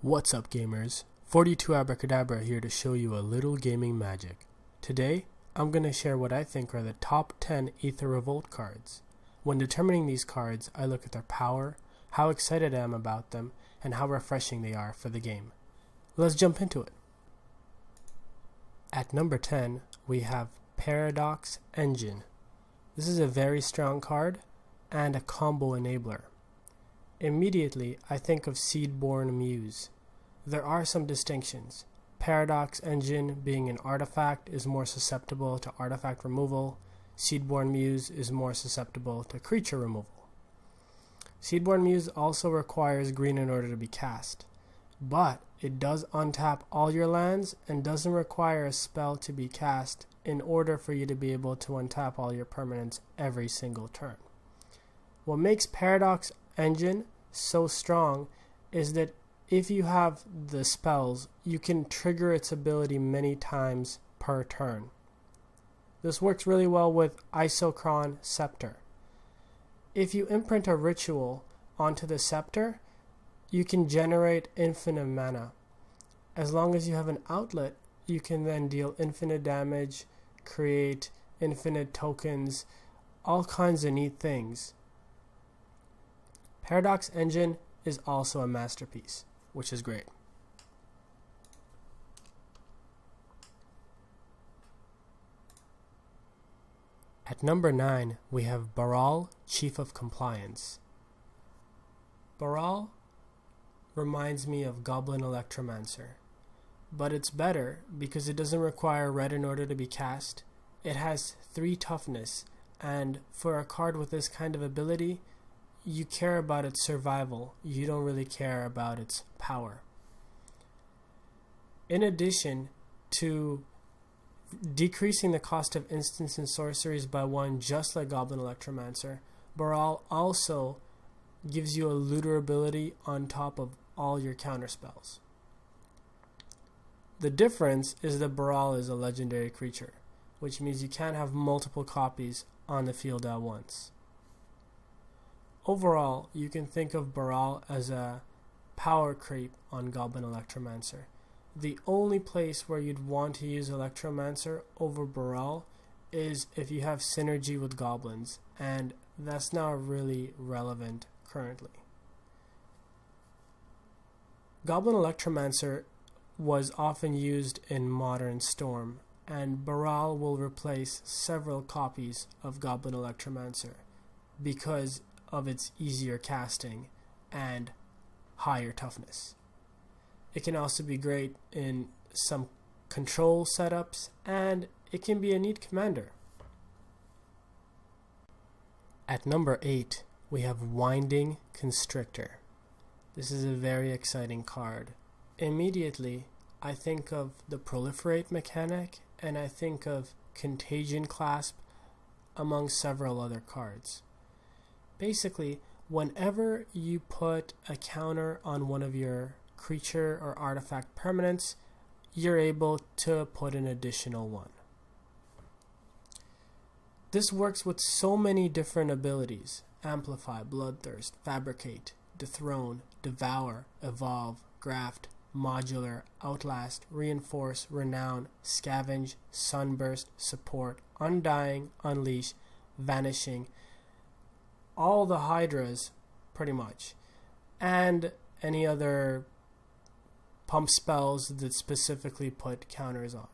What's up, gamers? 42 Abracadabra here to show you a little gaming magic. Today, I'm going to share what I think are the top 10 Aether Revolt cards. When determining these cards, I look at their power, how excited I am about them, and how refreshing they are for the game. Let's jump into it. At number 10, we have Paradox Engine. This is a very strong card and a combo enabler. Immediately, I think of Seedborn Muse. There are some distinctions. Paradox Engine, being an artifact, is more susceptible to artifact removal. Seedborn Muse is more susceptible to creature removal. Seedborn Muse also requires green in order to be cast, but it does untap all your lands and doesn't require a spell to be cast in order for you to be able to untap all your permanents every single turn. What makes Paradox Engine so strong is that if you have the spells, you can trigger its ability many times per turn. This works really well with Isochron Scepter. If you imprint a ritual onto the scepter, you can generate infinite mana. As long as you have an outlet, you can then deal infinite damage, create infinite tokens, all kinds of neat things. Paradox Engine is also a masterpiece, which is great. At number 9, we have Baral, Chief of Compliance. Baral reminds me of Goblin Electromancer, but it's better because it doesn't require red in order to be cast. It has 3 toughness, and for a card with this kind of ability, you care about its survival. You don't really care about its power. In addition to decreasing the cost of instants and sorceries by 1, just like Goblin Electromancer, Baral also gives you a looter ability on top of all your counterspells. The difference is that Baral is a legendary creature, which means you can't have multiple copies on the field at once. Overall, you can think of Baral as a power creep on Goblin Electromancer. The only place where you'd want to use Electromancer over Baral is if you have synergy with goblins, and that's not really relevant currently. Goblin Electromancer was often used in Modern Storm, and Baral will replace several copies of Goblin Electromancer because of its easier casting and higher toughness. It can also be great in some control setups, and it can be a neat commander. At number 8, we have Winding Constrictor. This is a very exciting card. Immediately, I think of the Proliferate mechanic, and I think of Contagion Clasp, among several other cards. Basically, whenever you put a counter on one of your creature or artifact permanents, you're able to put an additional one. This works with so many different abilities: Amplify, Bloodthirst, Fabricate, Dethrone, Devour, Evolve, Graft, Modular, Outlast, Reinforce, Renown, Scavenge, Sunburst, Support, Undying, Unleash, Vanishing, all the Hydras, pretty much, and any other pump spells that specifically put counters on.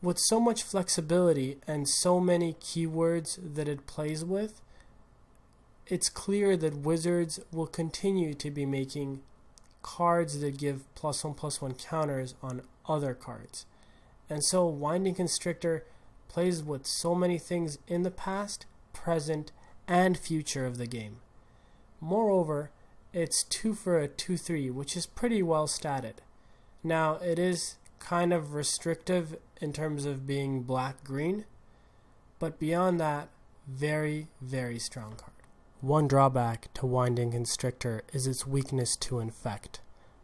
With so much flexibility and so many keywords that it plays with, it's clear that Wizards will continue to be making cards that give +1/+1 counters on other cards. And so Winding Constrictor plays with so many things in the past, present, and future of the game. Moreover, it's 2 for a 2/3, which is pretty well statted. Now, it is kind of restrictive in terms of being black-green, but beyond that, very, very strong card. One drawback to Winding Constrictor is its weakness to Infect,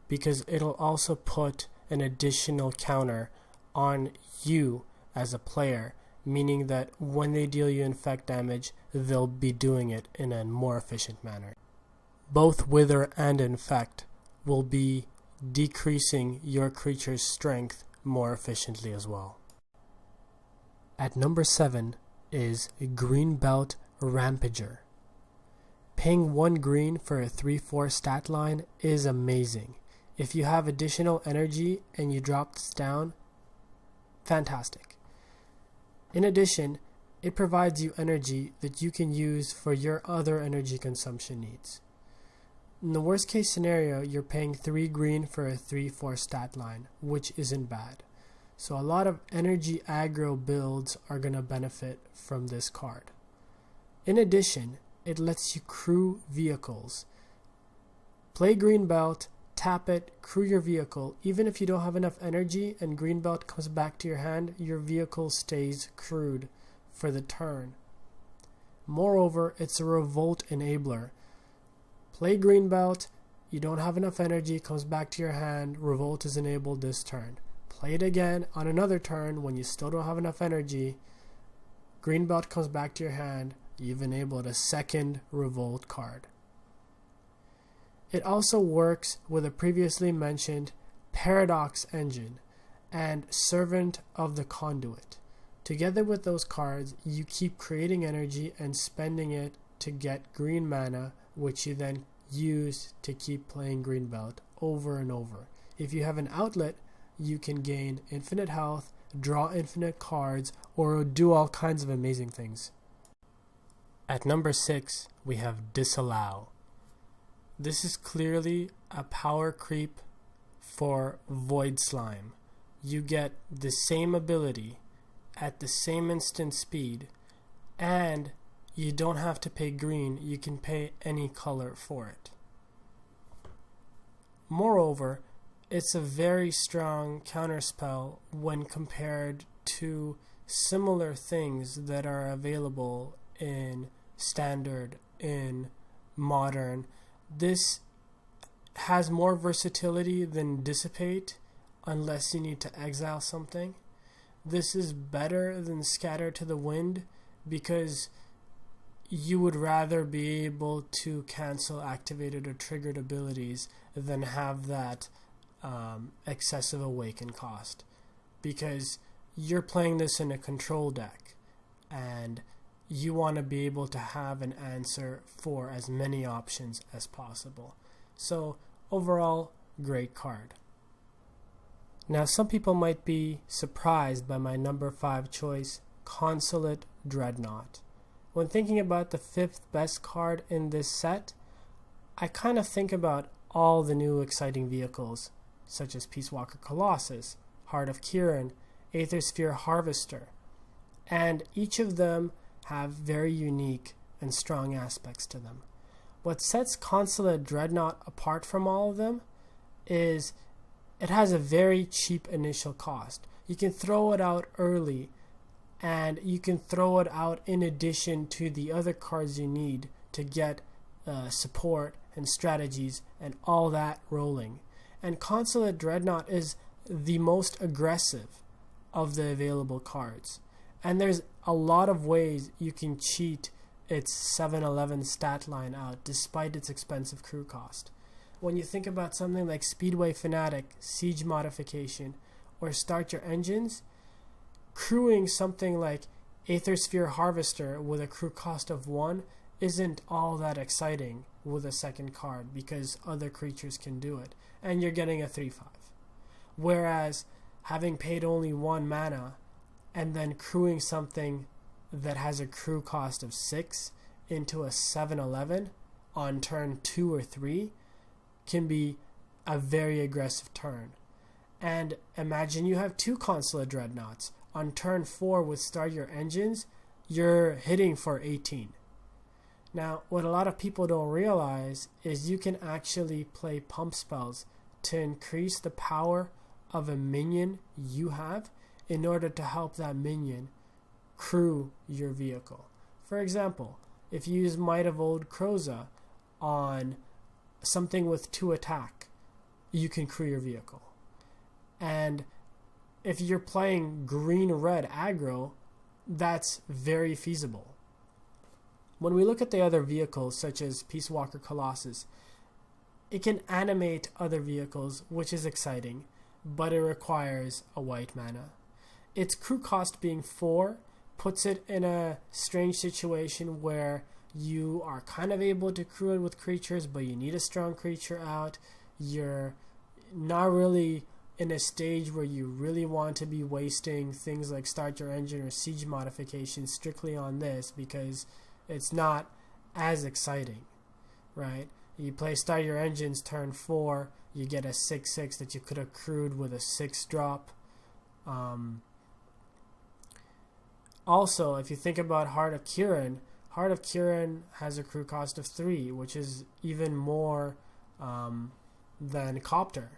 because it'll also put an additional counter on you as a player, meaning that when they deal you Infect damage, they'll be doing it in a more efficient manner. Both Wither and Infect will be decreasing your creature's strength more efficiently as well. At number 7 is Greenbelt Rampager. Paying 1 green for a 3/4 stat line is amazing. If you have additional energy and you drop this down, fantastic. In addition, it provides you energy that you can use for your other energy consumption needs. In the worst case scenario, you're paying 3 green for a 3/4 stat line, which isn't bad. So a lot of energy aggro builds are going to benefit from this card. In addition, it lets you crew vehicles. Play Greenbelt, tap it, crew your vehicle. Even if you don't have enough energy and Greenbelt comes back to your hand, your vehicle stays crewed for the turn. Moreover, it's a revolt enabler. Play Greenbelt, you don't have enough energy, comes back to your hand, revolt is enabled this turn. Play it again on another turn when you still don't have enough energy. Greenbelt comes back to your hand, you've enabled a second revolt card. It also works with a previously mentioned Paradox Engine and Servant of the Conduit. Together with those cards, you keep creating energy and spending it to get green mana, which you then use to keep playing Greenbelt over and over. If you have an outlet, you can gain infinite health, draw infinite cards, or do all kinds of amazing things. At number 6, we have Disallow. This is clearly a power creep for Void Slime. You get the same ability at the same instant speed, and you don't have to pay green, you can pay any color for it. Moreover, it's a very strong counterspell when compared to similar things that are available in Standard, in Modern. This has more versatility than Dissipate unless you need to exile something. This is better than Scatter to the Wind because you would rather be able to cancel activated or triggered abilities than have that excessive awaken cost, because you're playing this in a control deck and you want to be able to have an answer for as many options as possible. So overall, great card. Now some people might be surprised by my number 5 choice, Consulate Dreadnought. When thinking about the 5th best card in this set, I kind of think about all the new exciting vehicles such as Peace Walker Colossus, Heart of Kiran, Aether Sphere Harvester, and each of them have very unique and strong aspects to them. What sets Consulate Dreadnought apart from all of them is it has a very cheap initial cost. You can throw it out early, and you can throw it out in addition to the other cards you need to get support and strategies and all that rolling. And Consulate Dreadnought is the most aggressive of the available cards. And there's a lot of ways you can cheat its 711 stat line out despite its expensive crew cost. When you think about something like Speedway Fanatic, Siege Modification, or Start Your Engines, crewing something like Aether Sphere Harvester with a crew cost of 1 isn't all that exciting with a second card because other creatures can do it, and you're getting a 3/5. Whereas having paid only 1 mana and then crewing something that has a crew cost of 6 into a 7/11 on turn 2 or 3 can be a very aggressive turn. And imagine you have 2 Consulate Dreadnoughts. On turn 4 with Start Your Engines, you're hitting for 18. Now, what a lot of people don't realize is you can actually play pump spells to increase the power of a minion you have in order to help that minion crew your vehicle. For example, if you use Might of Old Kroza on something with 2 attack, you can crew your vehicle. And if you're playing green-red aggro, that's very feasible. When we look at the other vehicles, such as Peace Walker Colossus, it can animate other vehicles, which is exciting, but it requires a white mana. Its crew cost being 4 puts it in a strange situation where you are kind of able to crew it with creatures, but you need a strong creature out. You're not really in a stage where you really want to be wasting things like start your engine or siege modifications strictly on this, because it's not as exciting, right? You play start your engines turn 4, you get a 6/6 that you could have crewed with a 6 drop. Also, if you think about Heart of Kiran has a crew cost of 3, which is even more than Copter.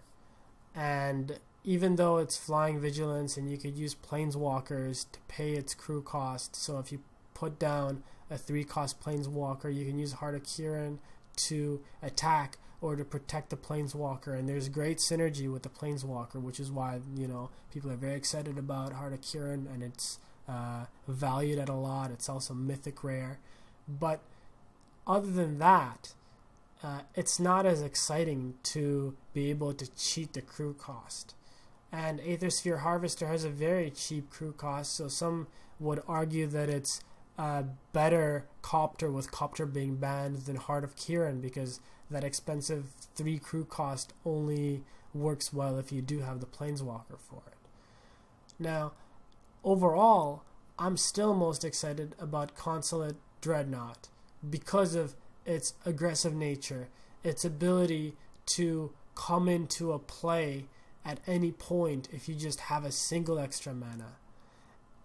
And even though it's flying vigilance and you could use planeswalkers to pay its crew cost, so if you put down a 3-cost planeswalker, you can use Heart of Kiran to attack or to protect the planeswalker, and there's great synergy with the planeswalker, which is why, you know, people are very excited about Heart of Kiran, and it's valued at a lot. It's also mythic rare, but other than that, it's not as exciting to be able to cheat the crew cost. And Aether Sphere Harvester has a very cheap crew cost, so some would argue that it's better Copter, with Copter being banned, than Heart of Kiran, because that expensive 3 crew cost only works well if you do have the Planeswalker for it. Now, overall, I'm still most excited about Consulate Dreadnought because of its aggressive nature, its ability to come into a play at any point if you just have a single extra mana.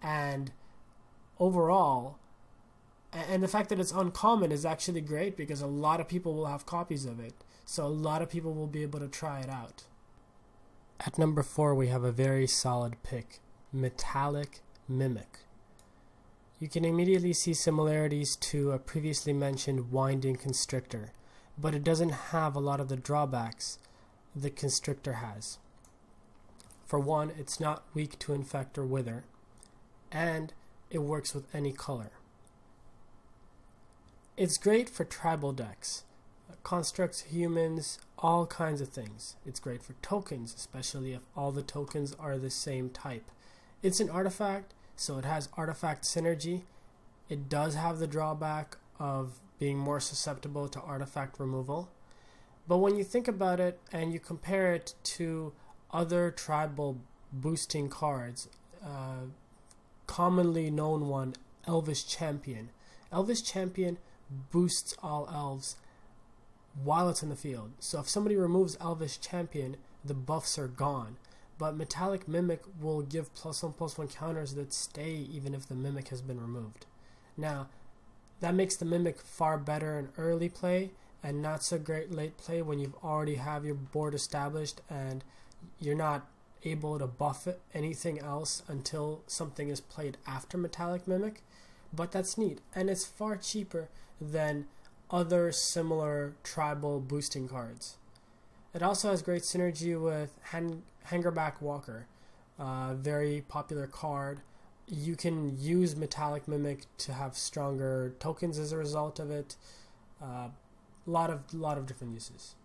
And overall, and the fact that it's uncommon is actually great, because a lot of people will have copies of it, so a lot of people will be able to try it out. At number 4, we have a very solid pick, Metallic Mimic. You can immediately see similarities to a previously mentioned Winding Constrictor, but it doesn't have a lot of the drawbacks the Constrictor has. For one, it's not weak to Infect or Wither, and it works with any color. It's great for tribal decks, constructs, humans, all kinds of things. It's great for tokens, especially if all the tokens are the same type. It's an artifact, so it has artifact synergy. It does have the drawback of being more susceptible to artifact removal. But when you think about it and you compare it to other tribal boosting cards, commonly known one, Elvish Champion. Elvish Champion boosts all elves while it's in the field. So if somebody removes Elvish Champion, the buffs are gone. But Metallic Mimic will give +1/+1 counters that stay even if the Mimic has been removed. Now, that makes the Mimic far better in early play and not so great late play when you already have your board established and you're not able to buff anything else until something is played after Metallic Mimic. But that's neat, and it's far cheaper than other similar tribal boosting cards. It also has great synergy with Hangerback Walker, very popular card. You can use Metallic Mimic to have stronger tokens as a result of it. Lot of different uses.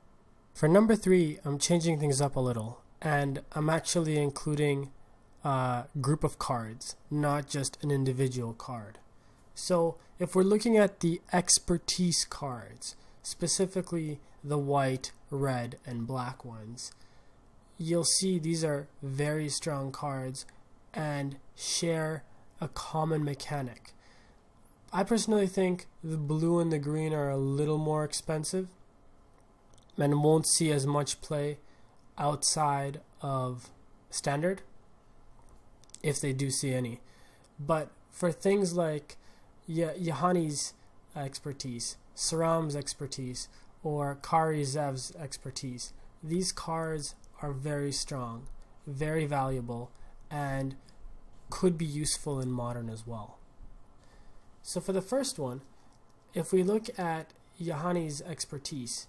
For number 3, I'm changing things up a little, and I'm actually including a group of cards, not just an individual card. So if we're looking at the expertise cards, specifically the white, red, and black ones, you'll see these are very strong cards and share a common mechanic. I personally think the blue and the green are a little more expensive and won't see as much play outside of standard, if they do see any. But for things like Yahani's expertise, Saram's expertise, or Kari Zev's expertise, these cards are very strong, very valuable, and could be useful in Modern as well. So for the first one, if we look at Yahani's expertise,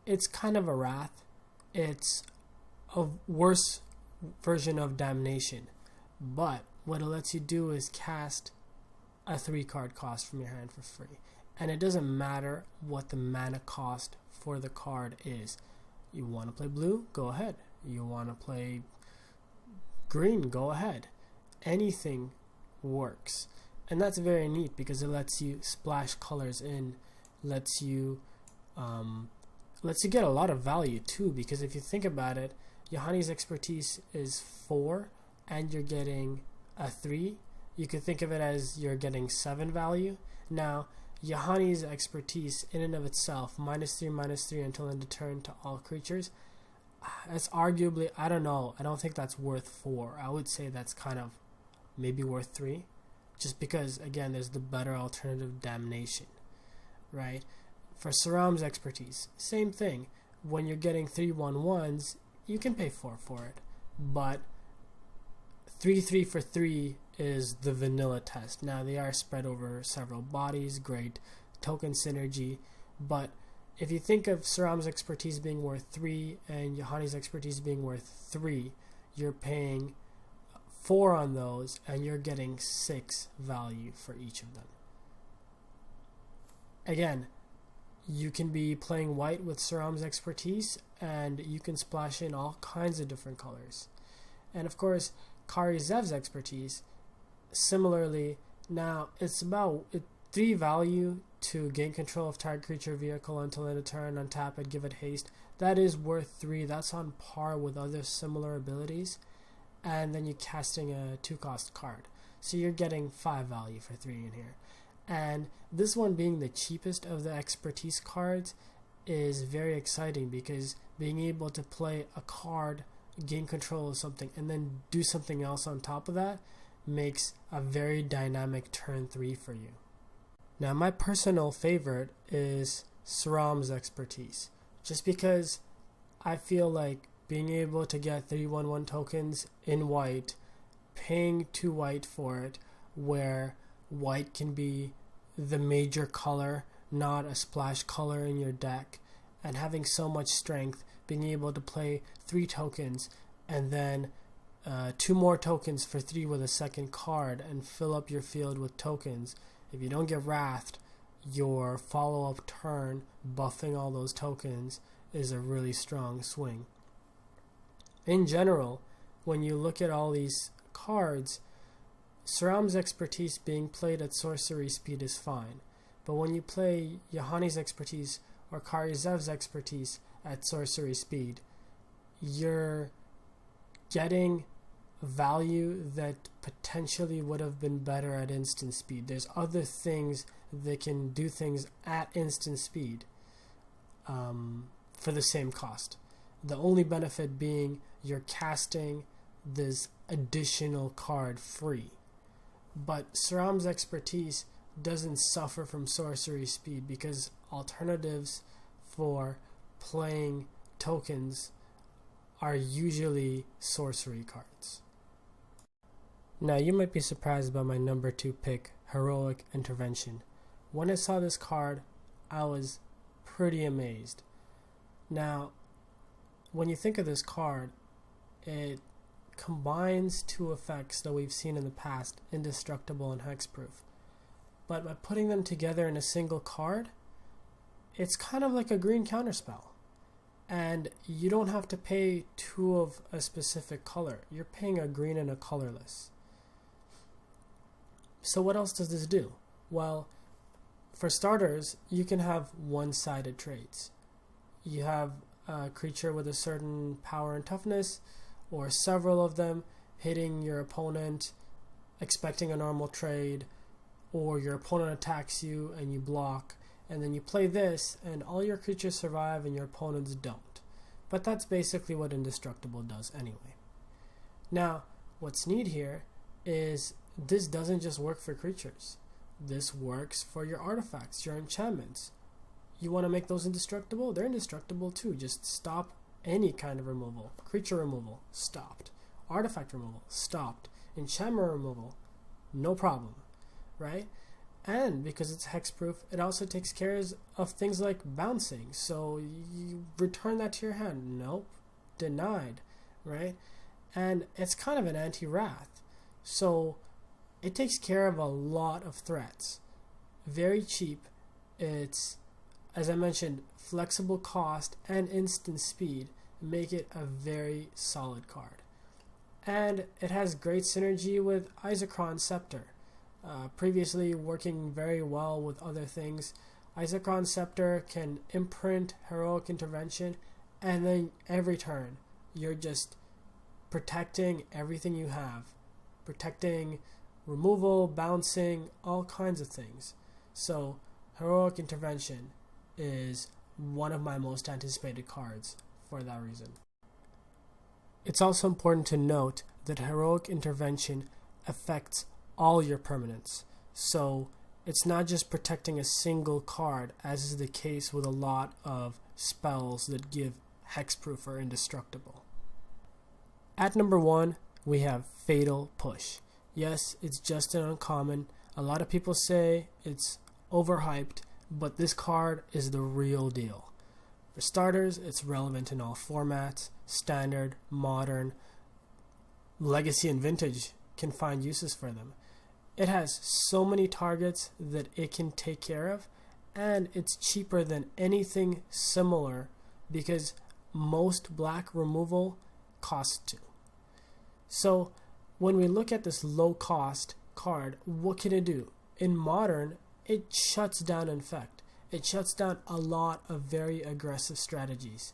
it's kind of a wrath. It's a worse version of Damnation, but what it lets you do is cast a 3-card cost from your hand for free. And it doesn't matter what the mana cost for the card is. You want to play blue? Go ahead. You want to play green? Go ahead. Anything works. And that's very neat because it lets you splash colors in, lets you get a lot of value too, because if you think about it, Yahani's expertise is 4 and you're getting a 3. You could think of it as you're getting 7 value. Now, Yahani's expertise in and of itself, -3/-3 until end of turn to all creatures, that's arguably, I don't know, I don't think that's worth 4. I would say that's kind of maybe worth 3, just because, again, there's the better alternative Damnation, right? For Saram's expertise, same thing. When you're getting 3/1/1s, you can pay 4 for it, but 3/3 for 3 is the vanilla test. Now, they are spread over several bodies, great token synergy, but if you think of Saram's expertise being worth 3 and Yahani's expertise being worth 3, you're paying 4 on those and you're getting 6 value for each of them. Again, you can be playing white with Saram's expertise and you can splash in all kinds of different colors. And of course, Kari Zev's expertise, similarly, now it's about 3 value to gain control of target creature vehicle until end of turn, untap it, give it haste. That is worth 3. That's on par with other similar abilities. And then you're casting a 2-cost card. So you're getting 5 value for 3 in here. And this one being the cheapest of the expertise cards is very exciting because being able to play a card, gain control of something, and then do something else on top of that makes a very dynamic turn 3 for you. Now, my personal favorite is Saram's expertise, just because I feel like being able to get 3/1/1 tokens in white, paying 2 white for it, where white can be the major color, not a splash color in your deck, and having so much strength, being able to play 3 tokens and then 2 more tokens for 3 with a second card and fill up your field with tokens. If you don't get wrathed, your follow-up turn buffing all those tokens is a really strong swing. In general, when you look at all these cards, Saram's expertise being played at sorcery speed is fine, but when you play Yahani's expertise or Kari Zev's expertise at sorcery speed, you're getting value that potentially would have been better at instant speed. There's other things that can do things at instant speed for the same cost. The only benefit being you're casting this additional card free. But Saram's expertise doesn't suffer from sorcery speed because alternatives for playing tokens are usually sorcery cards. Now, you might be surprised by my number 2 pick, Heroic Intervention. When I saw this card, I was pretty amazed. Now, when you think of this card, it combines 2 effects that we've seen in the past, Indestructible and Hexproof. But by putting them together in a single card, it's kind of like a green counterspell. And you don't have to pay 2 of a specific color. You're paying a green and a colorless. So what else does this do? Well, for starters, you can have one-sided trades. You have a creature with a certain power and toughness, or several of them hitting your opponent, expecting a normal trade, or your opponent attacks you and you block, and then you play this and all your creatures survive and your opponents don't. But that's basically what Indestructible does anyway. Now, what's neat here is this doesn't just work for creatures. This works for your artifacts, your enchantments. You want to make those indestructible? They're indestructible too. Just stop any kind of removal. Creature removal, stopped. Artifact removal, stopped. Enchantment removal, no problem, right? And because it's hexproof, it also takes care of things like bouncing. So you return that to your hand. Nope, denied, right? And it's kind of an anti-wrath. So it takes care of a lot of threats. Very cheap, It's, as I mentioned, flexible cost and instant speed make it a very solid card. And it has great synergy with Isochron Scepter. Previously working very well with other things, Isochron Scepter can imprint Heroic Intervention, and then every turn you're just protecting everything you have. Protecting removal, bouncing, all kinds of things. So Heroic Intervention is one of my most anticipated cards for that reason. It's also important to note that Heroic Intervention affects all your permanents. So it's not just protecting a single card, as is the case with a lot of spells that give hexproof or indestructible. At number 1, we have Fatal Push. Yes, it's just an uncommon. A lot of people say it's overhyped, but this card is the real deal. For starters, it's relevant in all formats. Standard, modern, legacy, and vintage can find uses for them. It has so many targets that it can take care of, and it's cheaper than anything similar because most black removal costs 2. So when we look at this low cost card, what can it do? In modern, it shuts down Infect. It shuts down a lot of very aggressive strategies.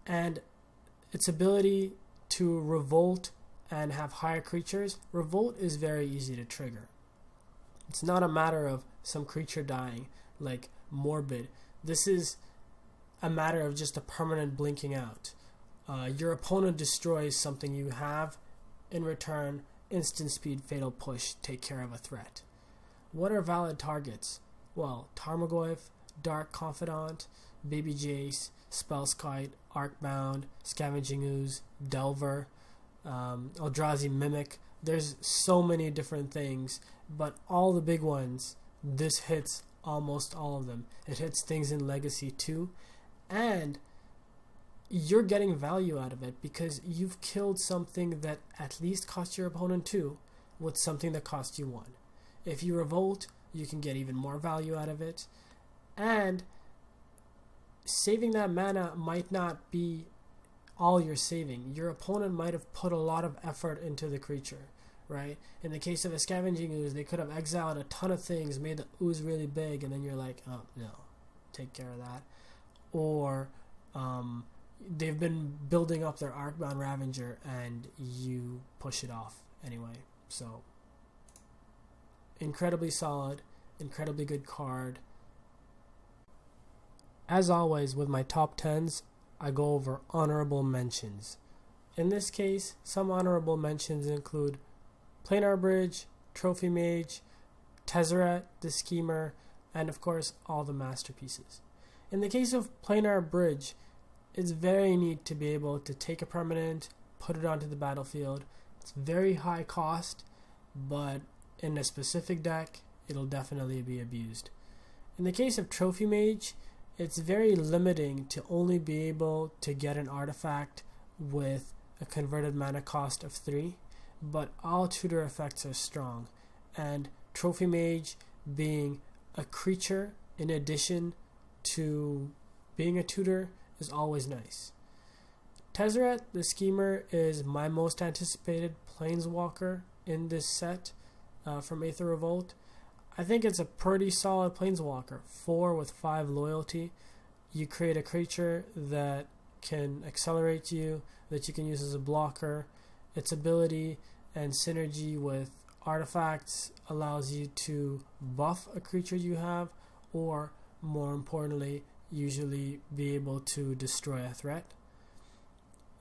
And its ability to revolt and have higher creatures, revolt is very easy to trigger. It's not a matter of some creature dying like Morbid. This is a matter of just a permanent blinking out. Your opponent destroys something you have. In return, instant speed, Fatal Push, take care of a threat. What are valid targets? Well, Tarmogoyf, Dark Confidant, Baby Jace, Spellskite, Arcbound, Scavenging Ooze, Delver, Eldrazi Mimic. There's so many different things, but all the big ones, this hits almost all of them. It hits things in Legacy too, and you're getting value out of it because you've killed something that at least cost your opponent 2 with something that cost you 1. If you revolt, you can get even more value out of it, and saving that mana might not be all you're saving. Your opponent might have put a lot of effort into the creature, right? In the case of a Scavenging Ooze, they could have exiled a ton of things, made the ooze really big, and then you're like, oh no, take care of that. Or they've been building up their Arcbound Ravager and you push it off anyway. So incredibly solid, incredibly good card. As always with my top 10s, I go over honorable mentions. In this case, some honorable mentions include Planar Bridge, Trophy Mage, Tezzeret, the Schemer, and of course all the masterpieces. In the case of Planar Bridge, it's very neat to be able to take a permanent, put it onto the battlefield. It's very high cost, but in a specific deck, it'll definitely be abused. In the case of Trophy Mage, it's very limiting to only be able to get an artifact with a converted mana cost of 3, but all tutor effects are strong, and Trophy Mage being a creature in addition to being a tutor is always nice. Tezzeret, the Schemer, is my most anticipated Planeswalker in this set from Aether Revolt. I think it's a pretty solid Planeswalker. 4 with 5 loyalty. You create a creature that can accelerate you, that you can use as a blocker. Its ability and synergy with artifacts allows you to buff a creature you have, or more importantly, usually be able to destroy a threat.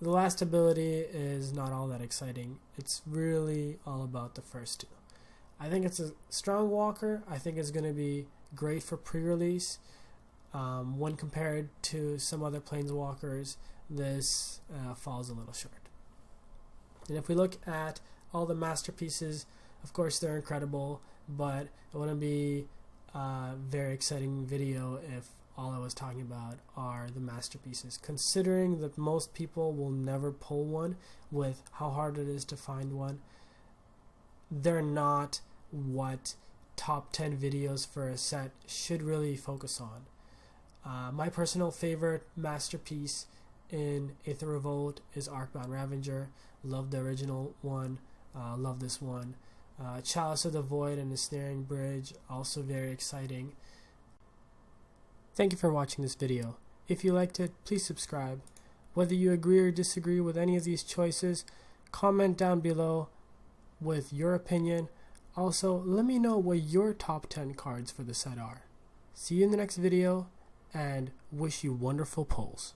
The last ability is not all that exciting. It's really all about the first 2. I think it's a strong walker. I think it's going to be great for pre-release. When compared to some other Planeswalkers, this falls a little short. And if we look at all the masterpieces, of course they're incredible, but it wouldn't be a very exciting video if all I was talking about are the masterpieces, considering that most people will never pull one with how hard it is to find one. They're not what top 10 videos for a set should really focus on. My personal favorite masterpiece in Aether Revolt is Arcbound Ravager. Love the original one, love this one. Chalice of the Void and the Snaring Bridge, also very exciting. Thank you for watching this video. If you liked it, please subscribe. Whether you agree or disagree with any of these choices, comment down below with your opinion. Also, let me know what your top 10 cards for the set are. See you in the next video, and wish you wonderful pulls.